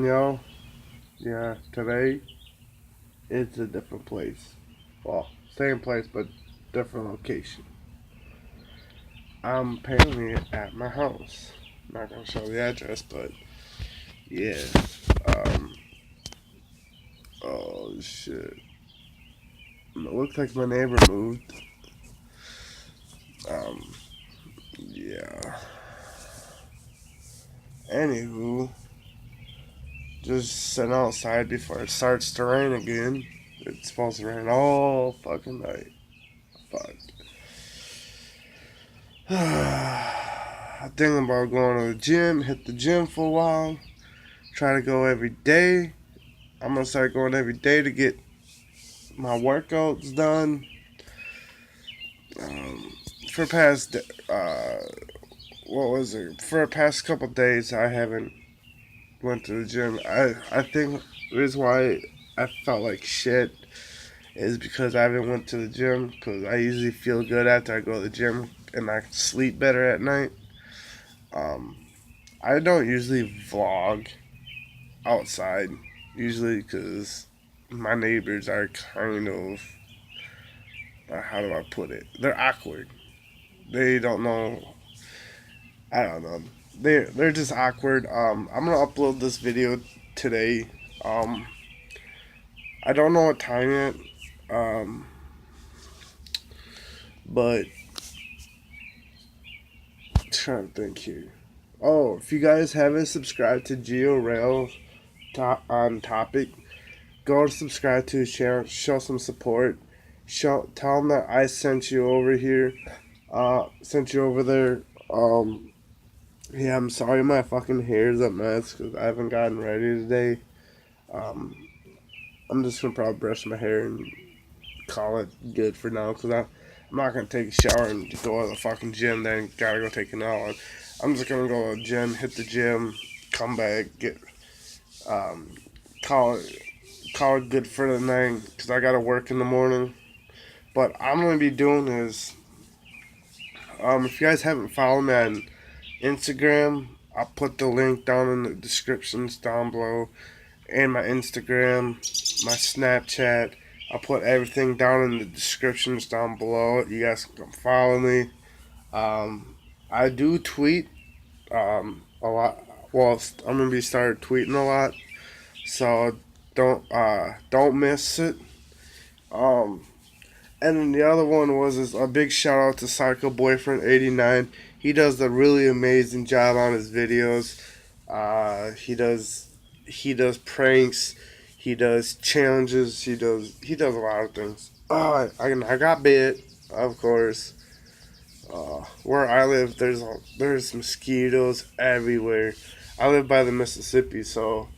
Yo, yeah, today it's a different place. Well, same place but different location. I'm apparently at my house. Not gonna show the address, but yeah. Um, oh shit. It looks like my neighbor moved. Um, yeah. Anywho, just sitting outside before it starts to rain again. It's supposed to rain all fucking night. Fuck. I think about going to the gym, hit the gym for a while, try to go every day. I'm gonna start going every day to get my workouts done. Um, for past, what was it? For the past couple days, I haven't went to the gym. I think the reason why I felt like shit is because I haven't went to the gym. Because I usually feel good after I go to the gym and I sleep better at night. Um, I don't usually vlog outside usually because my neighbors are kind of how do I put it? They're awkward. They don't know. I don't know. They're just awkward. I'm gonna upload this video today. Um, I don't know what time yet. Um, but trying to think here. Oh, if you guys haven't subscribed to Geo Rail on Topic, go to subscribe to his channel. Show some support. Tell him that I sent you over here. Sent you over there. Yeah, I'm sorry my fucking hair's a mess because I haven't gotten ready today. Um, I'm just gonna probably brush my hair and call it good for now because I'm not gonna take a shower and go to the fucking gym. Then gotta go take an hour. I'm just gonna go to the gym, hit the gym, come back, get um, call it call it good for the night because I gotta work in the morning. But I'm gonna be doing is if you guys haven't followed me on Instagram, I'll put the link down in the descriptions down below. And my Instagram, my Snapchat. I'll put everything down in the descriptions down below. You guys can come follow me. Um, I do tweet a lot. Well, I'm gonna be started tweeting a lot, so don't miss it. Um, and then the other one was is a big shout out to Psycho Boyfriend 89. He does a really amazing job on his videos. He does pranks. He does challenges. He does a lot of things. I got bit, of course. Where I live, there's mosquitoes everywhere. I live by the Mississippi, so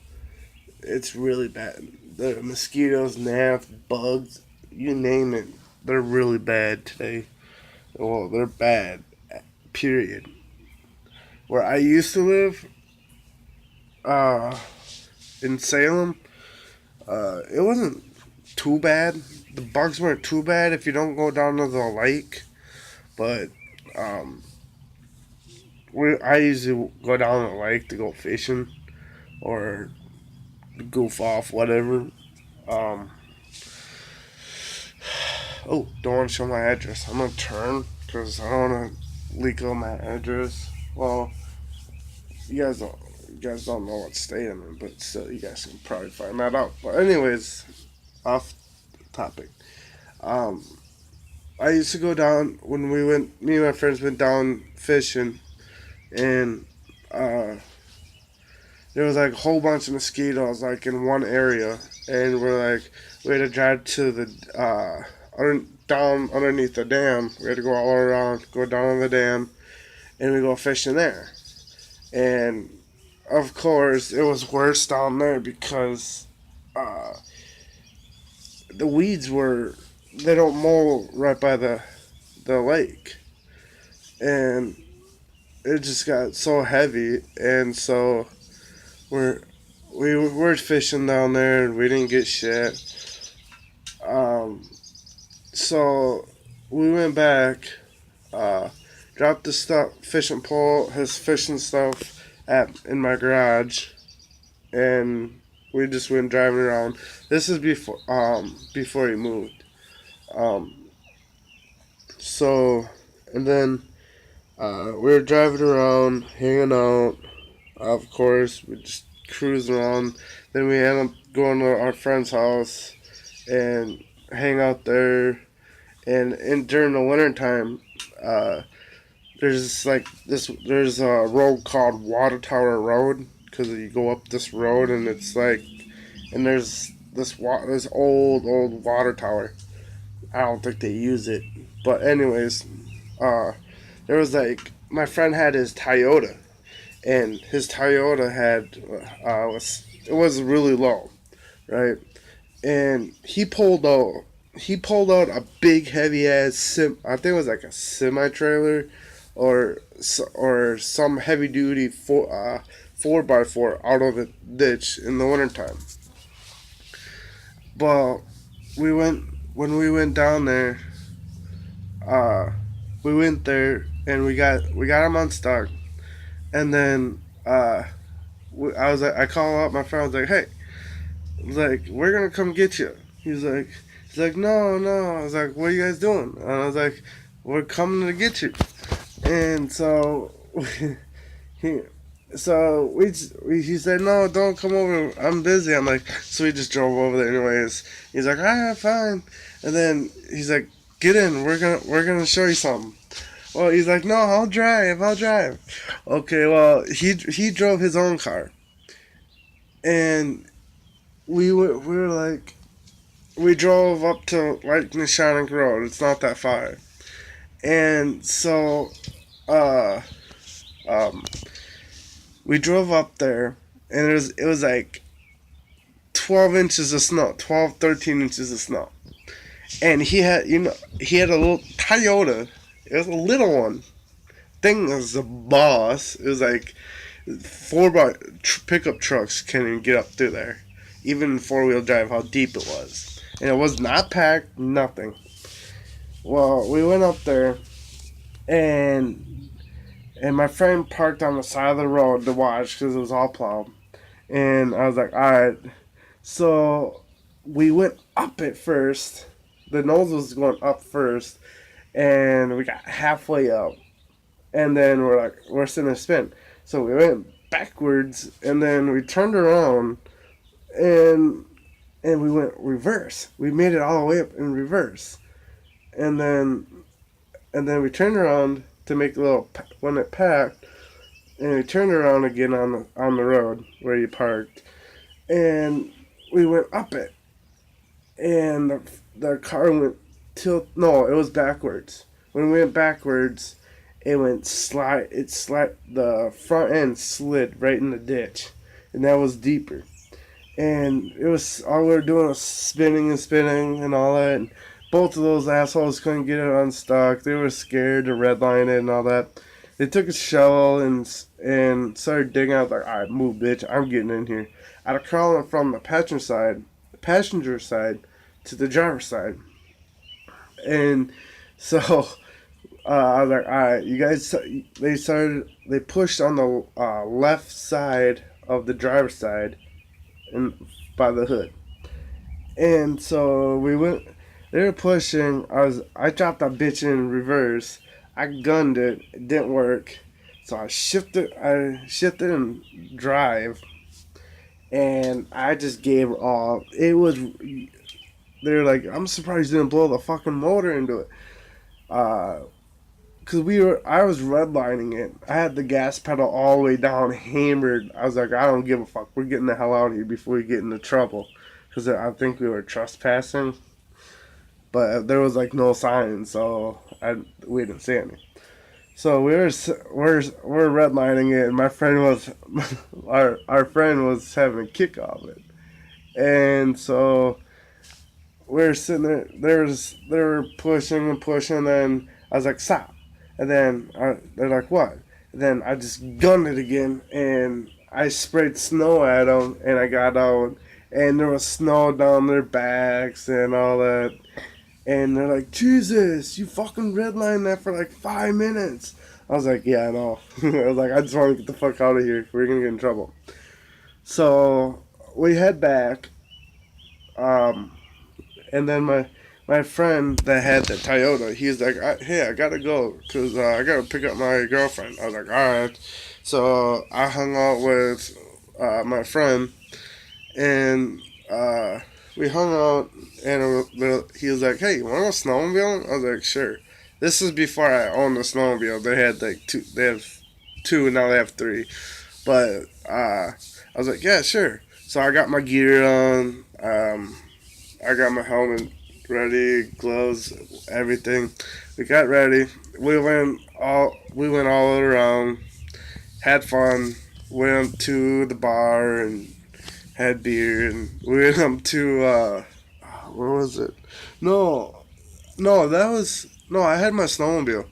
it's really bad. The mosquitoes, gnats, bugs, you name it, they're really bad today. Well, they're bad. Period. Where I used to live, uh, in Salem, it wasn't too bad. The bugs weren't too bad if you don't go down to the lake. But um, I usually go down to the lake to go fishing or goof off, whatever. Um, oh, don't want to show my address. I'm gonna turn because I don't want to leak out my address. Well, you guys don't know what state I'm in, but still, you guys can probably find that out. But anyways, off topic. Um, I used to go down when we went. Me and my friends went down fishing, and there was like a whole bunch of mosquitoes like in one area, and we had to drive to the down underneath the dam. We had to go all around, go down on the dam, and we go fishing there. And of course, it was worse down there because uh, the weeds were they don't mow right by the lake, and it just got so heavy, and so we're we were fishing down there and we didn't get shit. Um, so we went back, uh, dropped the stuff, fishing pole, his fishing stuff at in my garage, and we just went driving around. This is before he moved. Um, so and then we were driving around, hanging out. Of course, we just cruise around. Then we end up going to our friend's house and hang out there. And during the winter time, there's like this. There's a road called Water Tower Road because you go up this road and it's like, and there's this old water tower. I don't think they use it, but anyways, uh, there was like my friend had his Toyota, and his Toyota had was it was really low, right? And he pulled out a big heavy ass I think it was like a semi trailer, or some heavy duty 4x4 out of the ditch in the wintertime. But we went when we went down there. Uh, we went there and we got him unstuck, and then I was like, I called up my friend. I was like, hey, I was like, we're gonna come get you. He's like, no, no. I was like, what are you guys doing? And I was like, we're coming to get you. And so he, he said, no, don't come over. I'm busy. I'm like, so we just drove over there anyways. He's like, ah, fine. And then he's like, get in. We're gonna show you something. Well, he's like, no, I'll drive. I'll drive. Okay, well, he drove his own car, and we were like, we drove up to like Neshannock Road. It's not that far, and so uh um we drove up there, and it was like 12 inches of snow, 12, 13 inches of snow, and he had a little Toyota. It was a little one. Thing was the boss. It was like pickup trucks can't even get up through there, even 4-wheel drive. How deep it was, and it was not packed. Nothing. Well, we went up there, and my friend parked on the side of the road to watch because it was all plowed. And I was like, all right. So we went up it first. The nose was going up first, and we got halfway up, and then we're sitting in a spin. So we went backwards, and then we turned around, and we went reverse. We made it all the way up in reverse, and then we turned around to make a little when it packed, and we turned around again on the road where you parked, and we went up it, and the car went tilt. No, it was backwards. When we went backwards, it went slide. The front end slid right in the ditch, and that was deeper. And it was all we were doing was spinning and spinning and all that. And both of those assholes couldn't get it unstuck. They were scared to redline it and all that. They took a shovel and started digging out. Like, all right, move, bitch. I'm getting in here. I'd crawling from the passenger side, to the driver's side. And so I was like, all right, you guys. They pushed on the left side of the driver's side, and by the hood. And so we went. They were pushing. I dropped that bitch in reverse. I gunned it. It didn't work. So I shifted and drive, and I just gave off. It was. They're like, I'm surprised you didn't blow the fucking motor into it. Cause I was redlining it. I had the gas pedal all the way down, hammered. I was like, I don't give a fuck. We're getting the hell out of here before we get into trouble. Cause I think we were trespassing, but there was like no sign, so we didn't see any. So we're redlining it, and my friend was, our friend was having a kick off it, and so we're sitting there. They were pushing and pushing, and then I was like, stop. And then they're like, what? And then I just gunned it again, and I sprayed snow at them, and I got out, and there was snow down their backs and all that. And they're like, Jesus, you fucking redlined that for like 5 minutes. I was like, yeah, I know. I was like, I just want to get the fuck out of here. We're going to get in trouble. So we head back, um, and then my friend that had the Toyota, he's like, "Hey, I gotta go because I gotta pick up my girlfriend." I was like, "All right." So I hung out with my friend, and uh, we hung out, and he was like, "Hey, you want to go snowmobile?" I was like, "Sure." This is before I owned the snowmobile. They had like two. They have two, and now they have three. But I was like, "Yeah, sure." So I got my gear on. I got my helmet ready, gloves, everything. We got ready. We went all around, had fun. Went to the bar and had beer, and we went up to where was it? No, no, that was no. I had my snowmobile.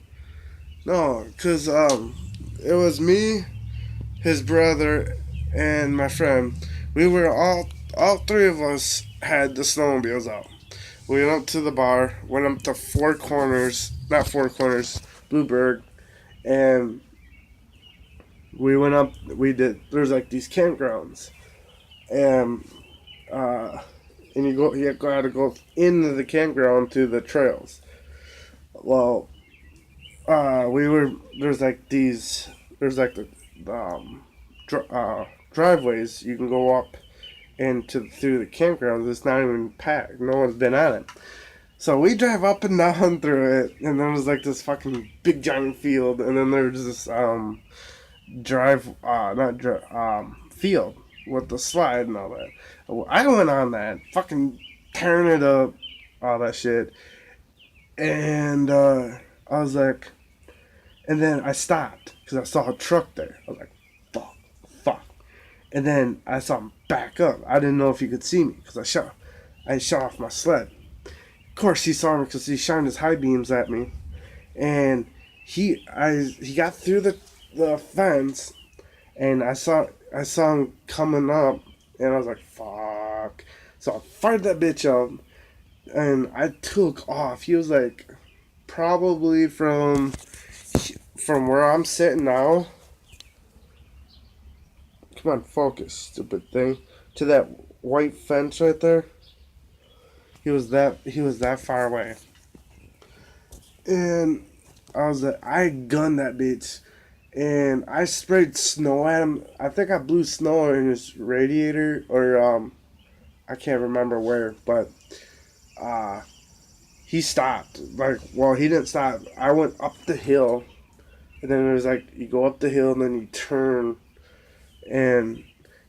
No, cause it was me, his brother, and my friend. We were all three of us had the snowmobiles out. We went up to the bar, went up to Four Corners, not Four Corners, Bluebird, and we went up. We did. There's like these campgrounds, and uh, you got to go into the campground to the trails. Well, we were there's like the driveways you can go up into through the campgrounds. It's not even packed. No one's been on it. So we drive up and down through it, and there was like this fucking big giant field, and then there was this not drive field with the slide and all that. I went on that, fucking tearing it up, all that shit, and I was like, and then I stopped because I saw a truck there. I was like, fuck, fuck, and then I saw him back up. I didn't know if he could see me because I shot off my sled. Of course, he saw me because he shined his high beams at me, and he got through the fence, and I saw him coming up, and I was like, fuck. So I fired that bitch up, and I took off. He was like, probably from where I'm sitting now. Come on, focus, stupid thing. To that white fence right there. He was that far away, and I gunned that bitch, and I sprayed snow at him. I think I blew snow in his radiator, or I can't remember where, but uh, he stopped. Like, well, he didn't stop. I went up the hill, and then it was like you go up the hill and then you turn, and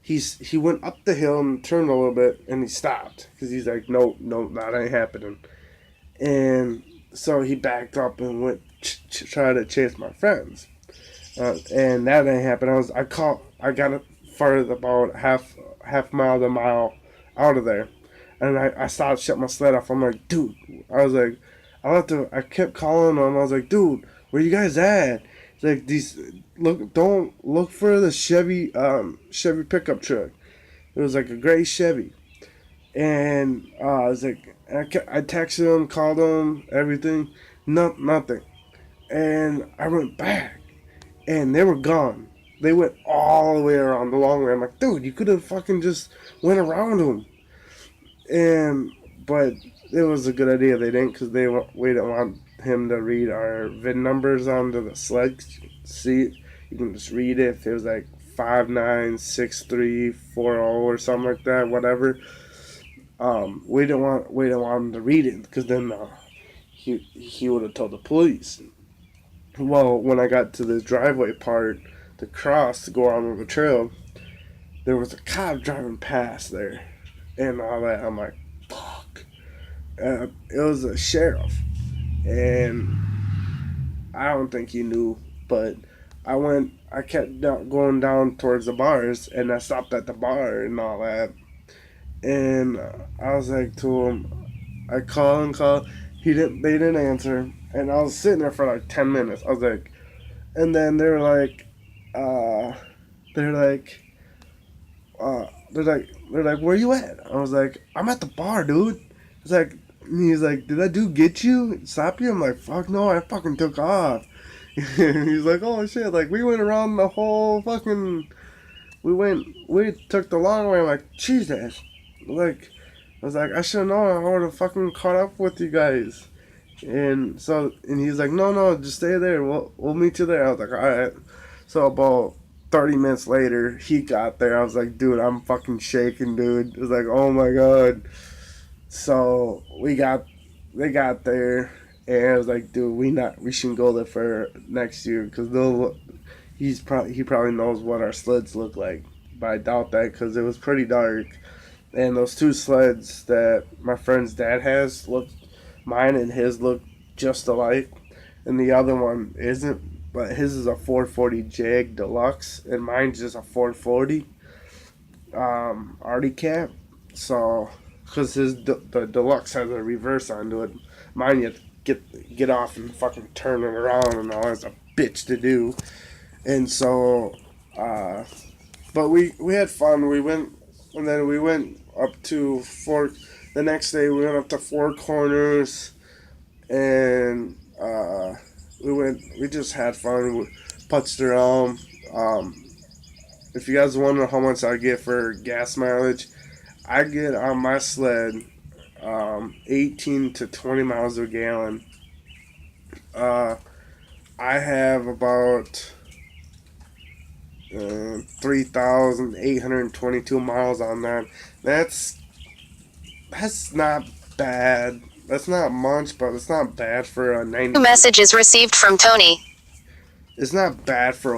he went up the hill and turned a little bit, and he stopped because he's like, no, no, that ain't happening, and so he backed up and went try to chase my friends. And that didn't happen. I got it farther about half mile to a mile out of there, and I started shut my sled off. I'm like, dude, I was like, I kept calling him. I was like, dude, where you guys at? It's like these don't look for the Chevy pickup truck. It was like a gray Chevy, and I was like, I texted him, called him, everything, nothing, and I went back and they were gone. They went all the way around the long way. I'm like, dude, you could have fucking just went around them. And but it was a good idea they didn't because we didn't want him to read our VIN numbers onto the sled seat. You can just read it if it was like 596340 or something like that, whatever. We didn't want him to read it because then he would have told the police. Well, when I got to the driveway part to cross to go on the trail, there was a cop driving past there and all that. I'm like, fuck. It was a sheriff, and I don't think he knew, but I kept going down towards the bars, and I stopped at the bar and all that. And I was like to him, I called and called. They didn't answer, and I was sitting there for like 10 minutes. I was like, and then uh, they're like, they're like, where you at? I was like, I'm at the bar, dude. It's like, he's like, did that dude get you? Stop you? I'm like, fuck no, I fucking took off. He's like, oh shit, like we went around the whole fucking we took the long way. I'm like, Jesus. Like, I was like, I should have known. I would have fucking caught up with you guys. And he's like, no, just stay there. We'll meet you there. I was like, all right. So about 30 minutes later, he got there. I was like, dude, I'm fucking shaking, dude. It was like, oh my god. So they got there, and I was like, dude, we shouldn't go there for next year because he probably knows what our sleds look like, but I doubt that because it was pretty dark, and those two sleds that my friend's dad has mine and his look just alike, and the other one isn't, but his is a 440 Jag Deluxe, and mine's just a 440 Artie Cat. So, because the Deluxe has a reverse onto it, mine you have to get off and fucking turn it around and all. That's a bitch to do. And so, but we had fun. We went, and then we went up to the next day we went up to Four Corners, and we just had fun. We putzed around. If you guys wonder how much I get for gas mileage, I get on my sled 18 to 20 miles a gallon. I have about 3,822 miles on that. That's not bad. That's not much, but it's not bad for a 90. Messages received from Tony. It's not bad for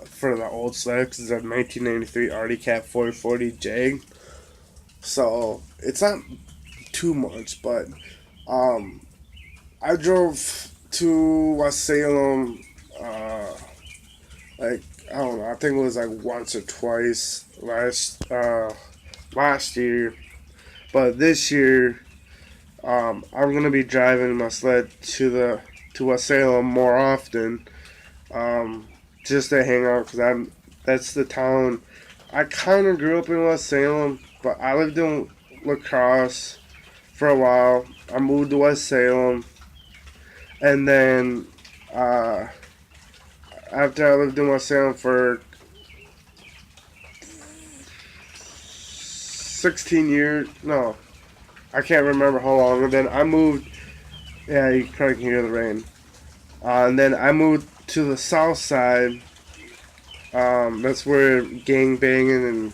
for the old sled because it's a 1993 Artie Cat 440 Jag. So it's not too much, but I drove to West Salem. Like, I don't know. I think it was like once or twice last year, but this year I'm gonna be driving my sled to West Salem more often, just to hang out because that's the town. I kind of grew up in West Salem, but I lived in La Crosse for a while. I moved to West Salem, and then after I lived in West Salem for 16 years, no, I can't remember how long. And then I moved. Yeah, you probably can hear the rain. And then I moved to the south side. That's where gang banging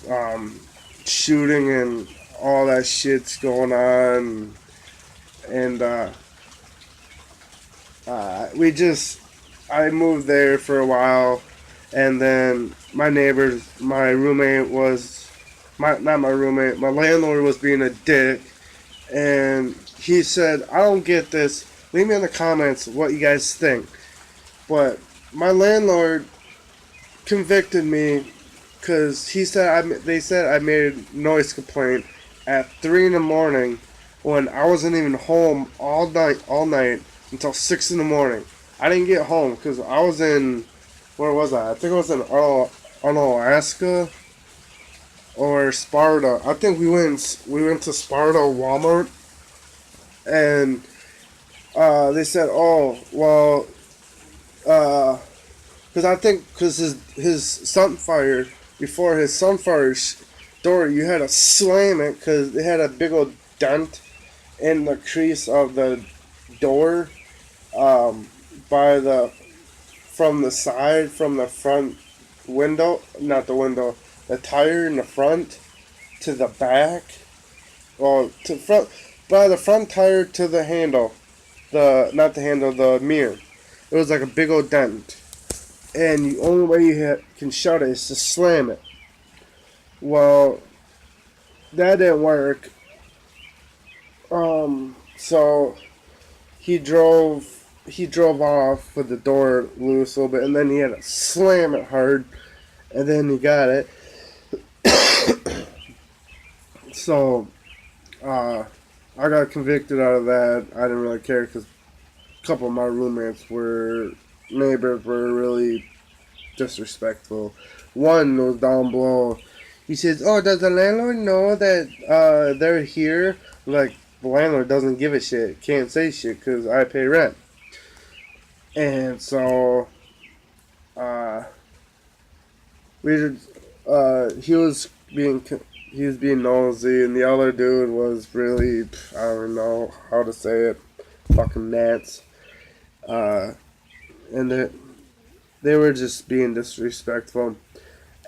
and shooting and all that shit's going on. And I moved there for a while, and then my roommate was, not my roommate, my landlord was being a dick, and he said, I don't get this. Leave me in the comments what you guys think. But my landlord convicted me because they said I made a noise complaint at 3 in the morning when I wasn't even home all night until 6 in the morning. I didn't get home because I was in, where was I? I think I was in Alaska or Sparta. I think we went to Sparta Walmart, and they said, oh well, because his Sunfire, before his Sunfire door, you had to slam it because it had a big old dent in the crease of the door, from the side, from the front window, not the window, the tire in the front to the back, well, to front, by the front tire to the handle, not the handle, the mirror. It was like a big old dent. And the only way you can shut it is to slam it. Well, that didn't work. So he drove off with the door loose a little bit, and then he had to slam it hard, and then he got it. So, I got convicted out of that. I didn't really care because a couple of my neighbors were really disrespectful. One was down below. He says, "Oh, does the landlord know that they're here?" Like, the landlord doesn't give a shit. Can't say shit because I pay rent. And so, he was being nosy, and the other dude was really, I don't know how to say it, fucking Nats. And they were just being disrespectful.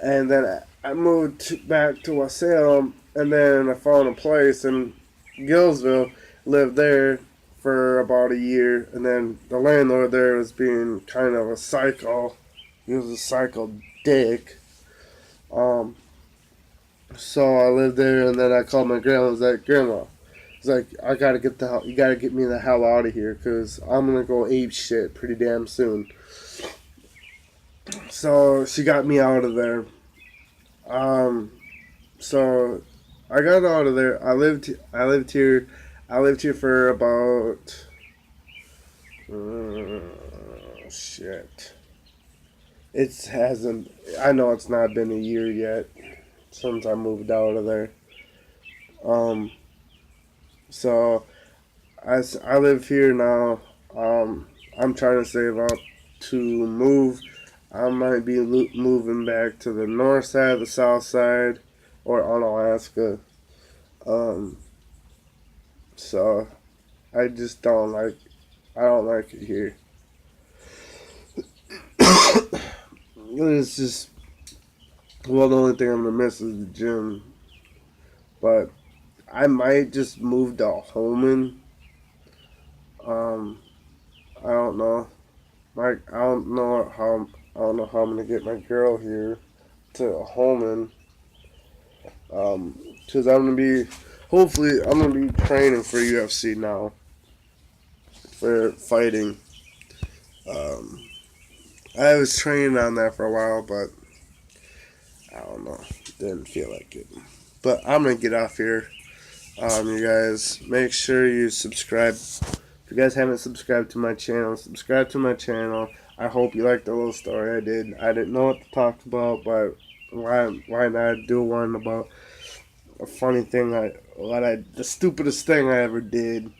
And then I moved back to Wassalem, and then I found a place in Gillsville, lived there for about a year, and then the landlord there was being kind of a psycho. He was a psycho dick. Um, so I lived there, and then I called my grandma. I was like, Grandma, it's like, I gotta get the hell, you gotta get me the hell out of here, cause I'm gonna go ape shit pretty damn soon. So she got me out of there. Um, so I got out of there. I lived here for about shit. It hasn't. I know it's not been a year yet since I moved out of there. Um, so I live here now. I'm trying to save up to move. I might be moving back to the north side, the south side, or on Alaska. Um, so I just don't like. I don't like it here. It's just, well, the only thing I'm gonna miss is the gym, but I might just move to Holman. Um, I don't know. Like, I don't know how I'm gonna get my girl here to Holman. Cause hopefully, I'm gonna be training for UFC now for fighting. Um, I was training on that for a while, but I don't know, didn't feel like it. But I'm gonna get off here. You guys, make sure you subscribe. If you guys haven't subscribed to my channel, subscribe to my channel. I hope you liked the little story I did. I didn't know what to talk about, but why not do one about a funny thing the stupidest thing I ever did.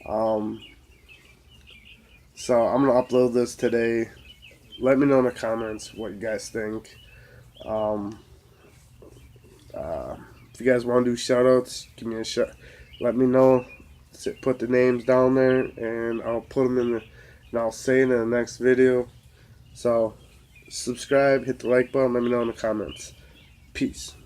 Um, so I'm gonna upload this today. Let me know in the comments what you guys think. Um, if you guys want to do shoutouts, give me a shout. Let me know. Put the names down there, and I'll put them and I'll say it in the next video. So, subscribe, hit the like button, let me know in the comments. Peace.